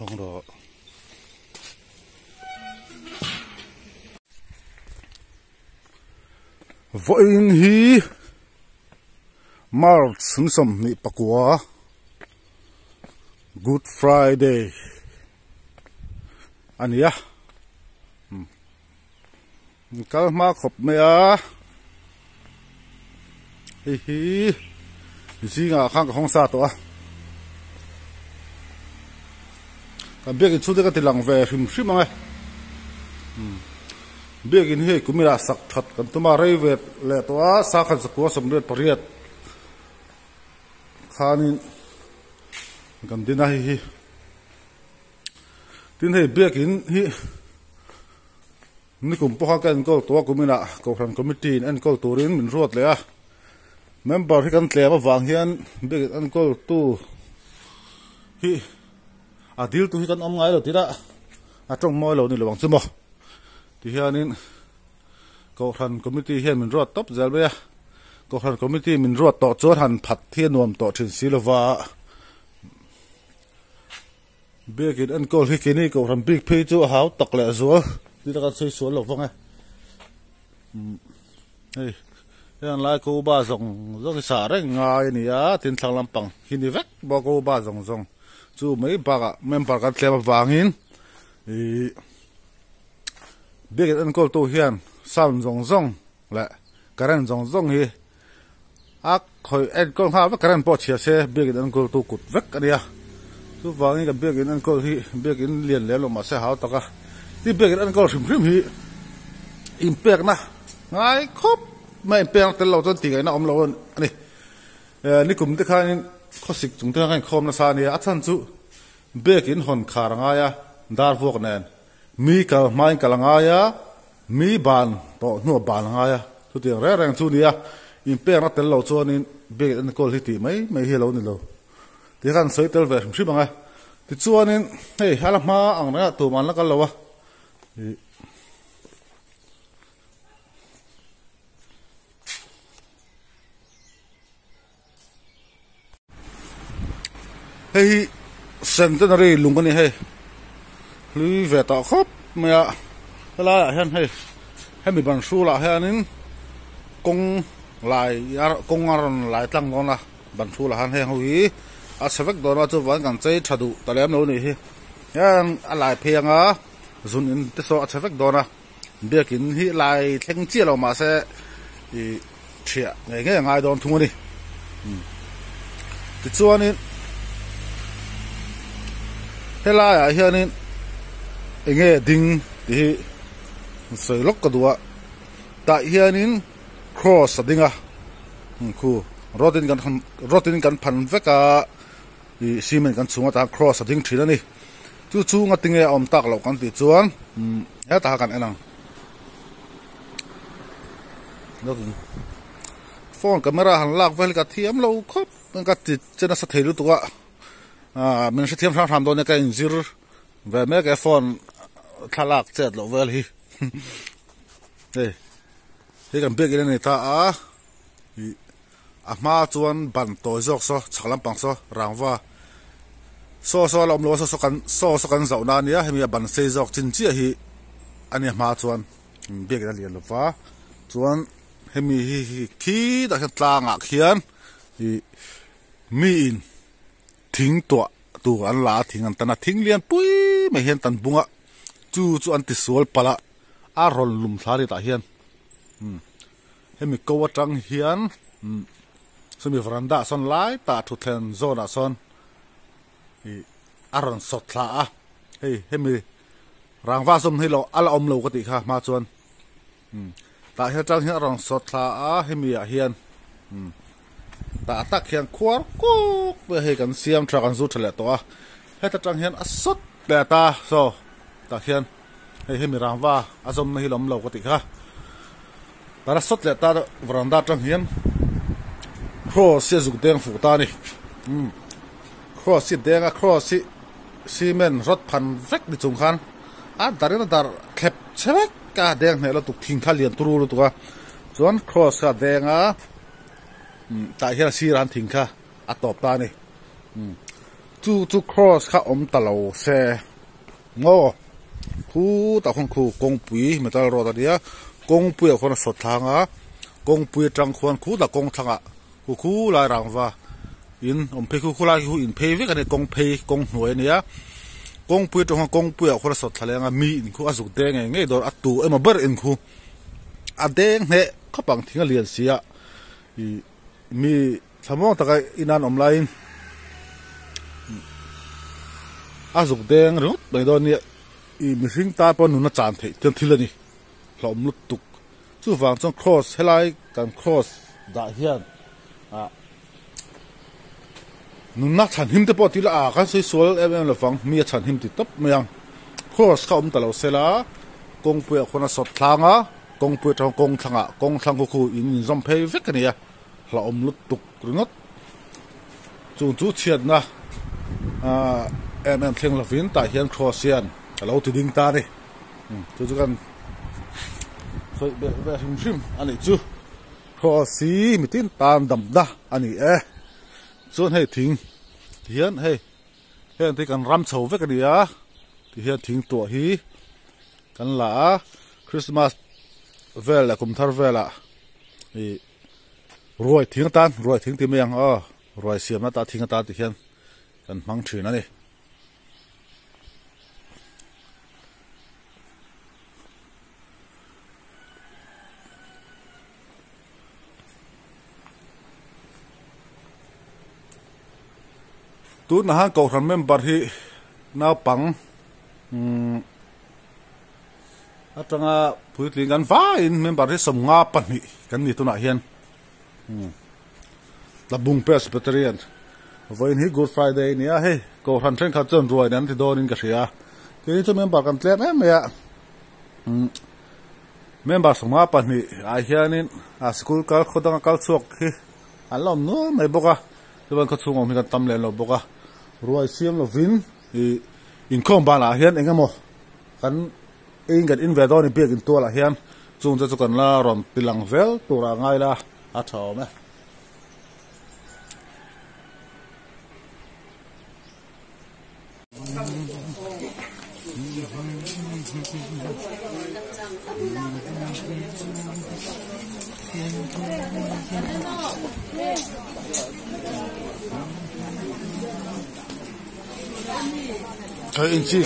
không đó vậy hi March sum som ni pakua Good Friday ania kal ma khop me a hi zinga khang khong sa to a kan biakin chu de ka tilang ve hrim hrim anga biakin he kumira sak that kan tuma rei vet le to a sa khan sakua somret pariat khanin kan dina hi tin he biakin hi ni kum po kan ko to kumina ko ran committee en ko turin min ruat le a member hi kan tlema wang hian biakin an ko tu hi adil tu hi kan om ngai lo tira atong moi lo ni lo wang chumo ti hianin ko ran committee hian min ruat top zel be ko ran committee min ruat to chor han phat thian nuam to thin silova biakin an ko hi kini ko ran big pay chu hau tak le zo ti ta kan sei sual lo wang hey yan lai ko ba zong zong sa re ngai ni a tin thlang lampang hini vek bo ko ba zong zong chu mai baga member kan tlema wangin biakin an ko to hian sound zong zong la karan zong zong hi ak khoi en ko ha va karan po chia se biakin an ko to kut vek ania chu wangin ka biakin an ko hi biakin lian le lo ma se hau taka ti biakin an ko hrim hrim hi impact na ngai khop mai impact tel lo ton ti ga na om lo ani ni kum te khanin khosik chung te khan khom na sa ni a chan chu biakin hon khar nga ya dar vok nen mi ka mai ka langa ya mi ban to no ban nga ya tu ti re reng chu ni a impact na tel lo chonin biakin an ko hi ti mai hi lo ni lo ti khan soi tel ve hrim anga ti chuanin hei hala ma ang na tu man la kal lo wa hei centenary lungani hei lui ve ta khop maya la hian hei hemi ban su la hianin kong lai yar kong aron lai tlang dona ban su la han he hui a sevek dona chu wan kan chei thadu talem no ni hi yan a lai phianga zun in te so a sevek dona biakin hi lai thleng chi lo ma se i thia nge ngai don thungani ti chuanin hela ya hianin enge ding ti soi lok ka duwa ta hianin cross adinga khu rotin kan phan veka i simen kan chunga ta cross ading thina ni chu chunga tinge om tak lo kan ti chuan ya ta kan enang lokin phone camera han lak vel ka thiam lo khop ka ti chena sa theilu tuwa mình sẽ thêm tham đón cái zir về mấy cái phone thalak chết lộ về hi đây cái cần biết cái này ta mà chuan ban tối giọt so chắc lắm bằng so rang va so lom lo so kan zau na nia hemi ban sei giọt chin chi hi ani mà chuan biết cái liền lo va chuan hemi hi khi đã tlang a khian hi mi in thing to tu an la thing an tana thing lian pui mai hian tan bunga chu an ti sual pala a rol lum thari ta hian hemi ko atang hian sumi veranda son lai ta thu thlen zona son i aron sot thla a hemi rangwa som hilo ala om lo ka ti kha ma chuan ta hian tang hian aron sot thla a hemi a hian ta tak hian khuar kok be he kan siam tra kan zu thale to a heta tang hian asot le ta so ta hian he mi rangwa azom na hilom lo ko ti kha tara sot le ta veranda tang hian cross se zuk deng fu ta ni cross si denga cross si cement rot phan vek ni chung khan a darina dar khep chewek ka deng ne lo tu thing kha lian turu lu tu ka chuan cross ka denga tại hiện si ran thình kha à tọp ta này chu cross kha talo se ngo khu ta khong khu kong pui metal ro da dia kong pui khona sot thanga kong pui tang khon khu da kong thanga khu la rangwa in pe khu la khu in pe ve kan kong pe kong hnuai nia kong pui tong kong pui khona sot thalenga mi in khu azuk te nge dor atu ema ber in khu adeng he khapang thinga lian sia i mi thamong takai inan online azuk deng rut bai don ni i mihring ta pon nu na chan thei ten thilani hlom lut tuk chu wang chong cross helai kan cross da hian a nu na chan him te po tila a kan sei sol em lo wang mi chan him ti top mayang cross kha talo sela kong pu khona sot thlanga kong pu tong kong thanga kong thlang khu in zom phei vek ania hlom lut tuk ringot chu chiat na em thleng lovin ta hian crossian alo ti ding ta ni chu kan khoi be him ani chu crossi mitin tan dam da ani chon hei thing hian hei ti kan ram chho vek ania ti hian thing to hi kan la Christmas vel la kum thar vela i roi thing ti meyang roi siam na ta thing ta ti hian kan mang thin ani tu na han ko ran member hi na pang atanga puitling kan va in member hi som nga pan hi kan ni tu na hian labung presbyterian voin hi good friday nia he ko ran tren kha chon ruai nan ti don in ka ria ke chu member kan tlem ya member som nga pan hi a hianin a school kal khodanga kal chuak hi alom no mai boka tuan ko chung mi kan tam len lo boka ruai siam lo vin in khom ba la hian engamo kan ingat in ve don biak in to la hian chung cha chu kan la rom tilang vel tura ngai la a thaw me Thôi in chi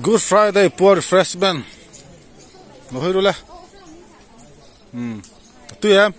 Good Friday poor freshman. Nó hơi rồi. Tụi em.